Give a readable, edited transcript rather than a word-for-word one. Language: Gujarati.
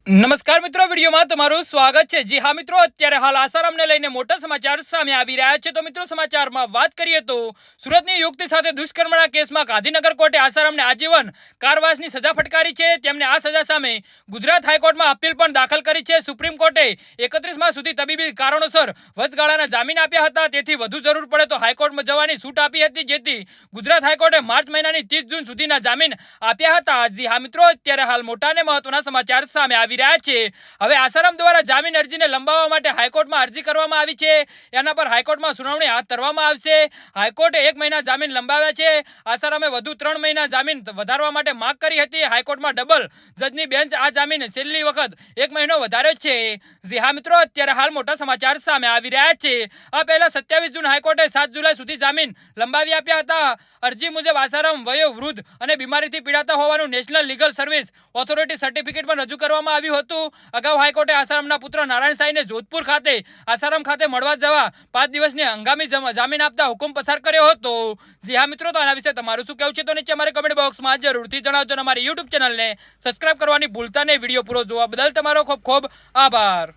નમસ્કાર મિત્રો, વિડીયોમાં તમારું સ્વાગત છે। જી હા મિત્રો, અત્યારે હાલ આસારામને લઈને મોટા સમાચાર સામે આવી રહ્યા છે। તો મિત્રો, સમાચારમાં વાત કરીએ તો સુરતની યુવતી સાથે દુષ્કર્મના કેસમાં ગાંધીનગર કોર્ટે આસારામને આજીવન કારાવાસની સજા ફટકારી છે। તેમને આ સજા સામે ગુજરાત હાઈકોર્ટમાં અપીલ પણ દાખલ કરી છે। સુપ્રીમ કોર્ટે 31 માર્ચ સુધી તબીબી કારણોસર વચગાળાના જામીન આપ્યા હતા, તેથી વધુ જરૂર પડે તો હાઈકોર્ટમાં જવાની છૂટ આપી હતી, જેથી ગુજરાત હાઈકોર્ટે માર્ચ મહિનાની 30 જૂન સુધીના જામીન આપ્યા હતા। જી હા મિત્રો, અત્યારે હાલ મોટા અને મહત્વના સમાચાર સામે આવી રહ્યા છે। હવે આસારામ દ્વારા જામીન અરજીને લંબાવવા માટે હાઈકોર્ટમાં અરજી કરવામાં આવી છે। એના પર હાઈકોર્ટમાં સુનાવણી હાથ ધરવામાં આવશે। હાઈકોર્ટે 1 મહિના જામીન લંબાવ્યા છે। આસારામે વધુ 3 મહિના જામીન વધારવા માટે માંગ કરી હતી। હાઈકોર્ટમાં ડબલ જજની બેન્ચ આ જામીન છેલ્લી વખત 1 મહિનો વધાર્યો છે। જી હા મિત્રો, અત્યારે હાલ મોટા સમાચાર સામે આવી રહ્યા છે। આ પહેલા 27 જૂન હાઈકોર્ટે 7 જુલાઈ સુધી જામીન લંબાવી આપ્યા હતા। અરજી મુજબ આસારામ વયો વૃદ્ધ અને બીમારીથી પીડાતા હોવાનું national legal service authority certificate પણ રજૂ કરવામાં આવ્યું હતું। અગાઉ હાઈકોર્ટે આસારામના પુત્ર નારાયણ સાંઈને જોધપુર ખાતે આસારામ ખાતે મળવા જવા 5 દિવસની હંગામી જામીન આપતા હુકમ પસાર કર્યો હતો। જી હા મિત્રો, તો આના વિશે તમારું શું કહેવું છે તો નીચે અમારી કમેન્ટ બોક્સમાં જરૂરથી જણાવજો। અને અમારી યુટ્યુબ ચેનલને સબસ્ક્રાઇબ કરવાની ભૂલતા નહીં। વિડીયો પૂરો જોવા બદલ તમારો ખૂબ ખૂબ આભાર।